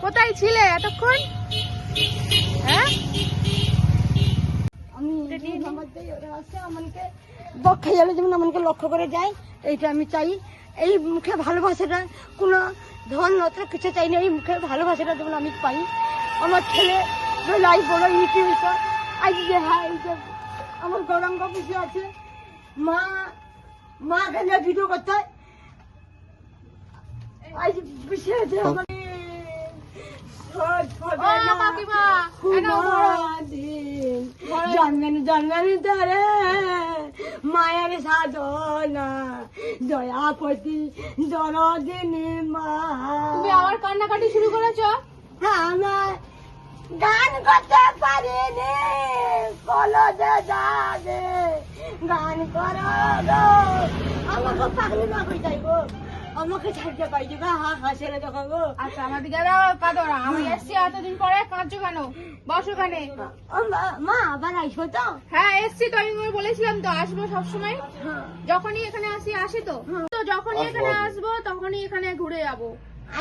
কোথায় ছিলে এতক্ষণ? হ্যাঁ আমি আমাকে বক্ষে গেলে যেমন আমাকে লক্ষ্য করে যায়, এইটা আমি চাই। এই মুখে ভালোবাসাটা কোনো ধন নত্র কিছু চাই না, এই মুখে ভালোবাসাটা যেমন আমি পাই। আমার ছেলে লাইফ বড় ইউটিউব আজ যে হ্যাঁ এই যে আমার গৌরাঙ্গ বসে আছে, মা গেলে ভিডিও করতে আজ বসে আছে আমার জন্মের ধরে মায়ের সাধনা দয়াপতি দরদিনী মা। তুমি আবার কান্নাকাটি শুরু করেছো? আমার গান করতে পারিনি, কলজে যাবে গান করো গো, আমাকে পাগলি না হয়ে যাই গো, আমাকে ছাড়তে পাইছি গো, হাসেলে দেখো গো। আচ্ছা আমার দিকে কাঁদো না, আমি এসছি এতদিন পরে, কাঁদছো কেন? বসো ওখানে। মা আবার আসবো তো? হ্যাঁ এসছি তো, আমি তোমায় বলেছিলাম তো আসবো সবসময়, যখনই এখানে আসি তো যখনই এখানে আসবো তখনই এখানে ঘুরে যাবো।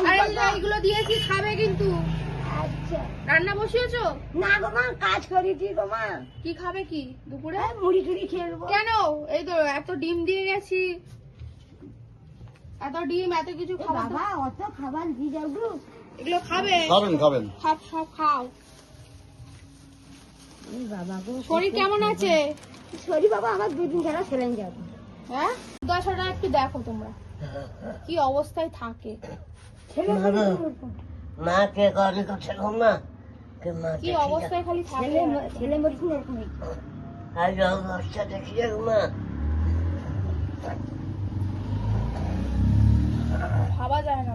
আর এইগুলো দিয়েছি খাবে কিন্তু। আচ্ছা রান্না বসিয়েছো? না গো মা, কাজ করেছি গো মা। কি খাবে কি দুপুরে? মুড়ি টুড়ি খেয়ে নেবো। কেন? এই তো এত ডিম দিয়ে গেছি, এত ডিম এত কিছু খাবো বাবা, অত খাবার দিয়ে যাও গো। এগুলো খাবে? খাবেন সব খাও। এই বাবা গো, শরীর কেমন আছে? শরীর বাবা আমার দুদিন ছাড়া সেলেন যাবে। হ্যাঁ দশাটা একটু দেখো তোমরা কি অবস্থায় থাকে, ছেলে মা কে করে করছে গো মা, কে মা কি অবস্থায় খালি থাকে। ছেলে মরছি এরকমই। আর অবস্থা দেখি গো মা। ভাবা যায় না,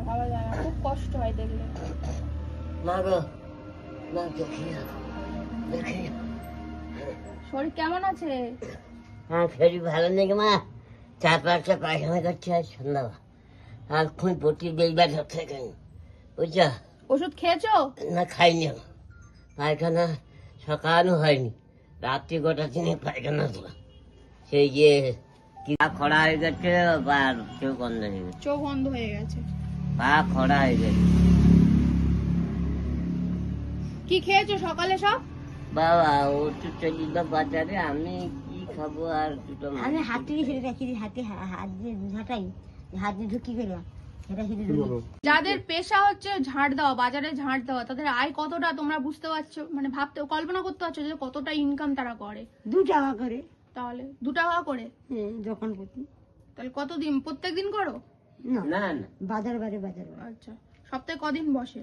খুব কষ্ট হয় দেখলে। মা গো মা দেখি দেখি। শরীর কেমন আছে? হ্যাঁ শরীর ভালো নেই গো মা, 4-5টা পায়খানা করছে আর সন্ধ্যা, আর খুব পটি দেইবার হচ্ছে কেন বুঝছো? ওষুধ খেয়েছো? না খাইনি, পায়খানা সকালও হয়নি, রাত্রি গোটা দিনে পায়খানা ছিল, সেই যে কি খরা হয়ে গেছে, বা চোখ বন্ধ হয়ে গেছে, চোখ বন্ধ হয়ে গেছে, পা খরা হয়ে গেছে। কি খেয়েছো সকালে সব? বাবা ও তো চলি না বাজারে, আমি কি খাবো আর দুটো আমি হাতে ফেলে রাখি, হাত দিয়ে ঝাঁটাই, হাত দিয়ে ঢুকি করে সেটা সেটা যাদের পেশা হচ্ছে ঝাড় দেওয়া, বাজারে ঝাড় দেওয়া, তাদের আয় কতটা তোমরা বুঝতে পারছো? মানে ভাবতে কল্পনা করতে পারছো যে কতটা ইনকাম তারা করে? 2 টাকা করে। তাহলে 2 টাকা করে যখন প্রতি। তাহলে কতদিন? প্রত্যেকদিন করো? না না বাজার বারে। আচ্ছা সপ্তাহে কদিন বসে?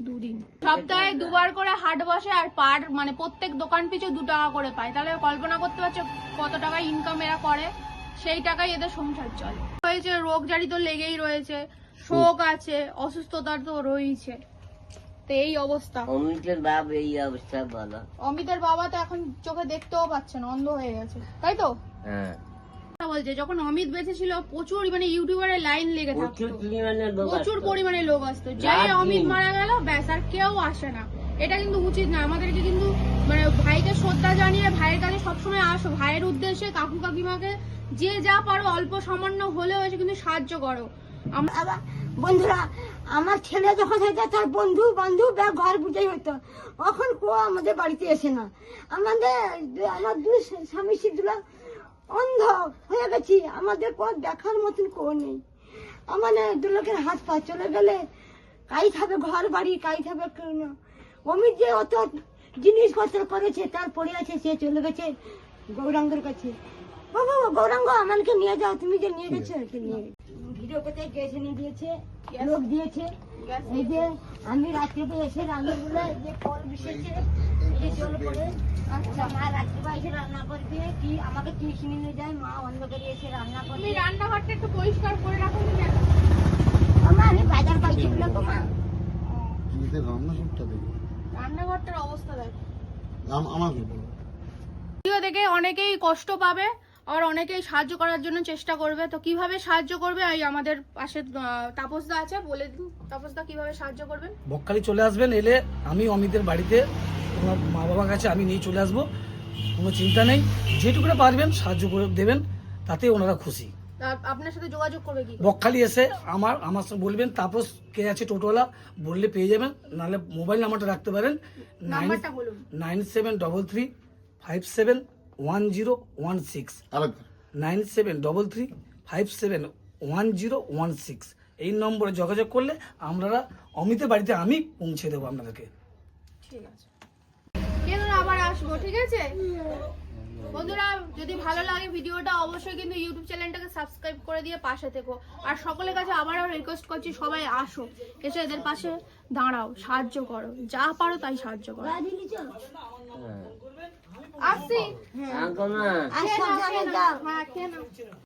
2 দিন। সপ্তাহে 2 বার করে হাট বসে, আর পার মানে প্রত্যেক দোকান পিছু 2 টাকা করে পায়। তাহলে কল্পনা করতে পারছো কত টাকা ইনকাম এরা করে, সেই টাকায় এদের সংসার চলে। হয়েছে রোগ জারি তো লেগেই রয়েছে, শোক আছে, অসুস্থতার তো রয়েছে, তো এই অবস্থা। অমিতের বাপ এই অবস্থা বলো। অমিতের বাবা তো এখন চোখে দেখতেও পাচ্ছে না, অন্ধ হয়ে গেছে, তাই তো? হ্যাঁ বলছে যখন অমিত বেঁচে ছিল প্রচুর মানে ইউটিউবারের লাইন লেগে থাকতো, প্রচুর পরিমাণে লোক আসতো। যাই অমিত মারা গেল ব্যাস, আর কেউ আসে না। এটা কিন্তু উচিত না, আমাদেরকে কিন্তু মানে ভাইকে শ্রদ্ধা জানিয়ে ভাইয়ের কাছে সবসময় আসো, ভাইয়ের উদ্দেশ্যে কাকু কাকিমাকে যে যা পারো অল্প সামান্য হলেও এসে কিন্তু সাহায্য করো। বন্ধুরা, আমার ছেলে যখন হয়েছে তার বন্ধু বান্ধব ঘর বুঝাই হতো, এখন কেউ আমাদের বাড়িতে এসে না। আমার 2 স্বামী স্ত্রীরা অন্ধ হয়ে গেছি, আমাদের পর দেখার মতন কেউ নেই। আমার 2 লোকের হাত পা চলে গেলে কাই খাবে ঘর বাড়ি, কাই খাবে কেউ না। অমিত যে অত জিনিসপত্র করেছে তার পড়ে আছে, সে চলে গেছে গৌরাঙ্গের কাছে। বাবা গৌরাঙ্গ আমাকে নিয়ে যাও, তুমি যে নিয়ে গেছো নিয়ে ভিডিও করতে গেছে, নিয়ে দিয়েছে, লোক দিয়েছে। এই যে আমি রাত্রিতে এসে রান্না বলে যে কল বসেছে, এই জল করে মা রাত্রিবা এসে রান্না করবে, কি আমাকে টিউশন নিয়ে যায়, মা অন্ধকারে এসে রান্না করবে। তুমি রান্নাঘরটা একটু পরিষ্কার করে রাখো না। আমি বাজার পাইছি বলে তো মা। রান্নাঘরটার অবস্থা দেখো। আমার ভিডিও দেখে অনেকেই কষ্ট পাবে, আর অনেকেই সাহায্য করার জন্য চেষ্টা করবে। তো কিভাবে সাহায্য করবে, এই আমাদের পাশে তাপসদা আছে, বলে দিন তাপসদা কিভাবে সাহায্য করবেন। বকখালি চলে আসবেন, এলে আমি অমিতের বাড়িতে ওনার মা বাবার কাছে আমি নিয়ে চলে আসবো, কোনো চিন্তা নেই। যেটুকুটা পারবেন সাহায্য করে দেবেন, তাতে ওনারা খুশি। আপনার সাথে যোগাযোগ করবে কি? বকখালি এসে আমার সাথে বলবেন, তাপস কে আছে টোটোওয়ালা বললে পেয়ে যাবেন, নাহলে মোবাইল নাম্বারটা রাখতে পারেন নাম্বারটা বলুন। 9733571016 9733571016। এই নম্বরে যোগাযোগ করলে আমরা অমিতের বাড়িতে আমি পৌঁছে দেবো আপনাদেরকে। ঠিক আছে, কেন আবার আসবো, ঠিক আছে বন্ধুরা। যদি ভালো লাগে ভিডিওটা অবশ্যই কিন্তু ইউটিউব চ্যানেলটাকে সাবস্ক্রাইব করে দিয়ে পাশে থেকো। আর সকলের কাছে আবারও রিকোয়েস্ট করছি, সবাই আসো, এসে এদের পাশে দাঁড়াও, সাহায্য করো, যা পারো তাই সাহায্য করো। আসছি, আঙ্কমা আর সব জায়গায় যাও। হ্যাঁ খেয়ে নাও।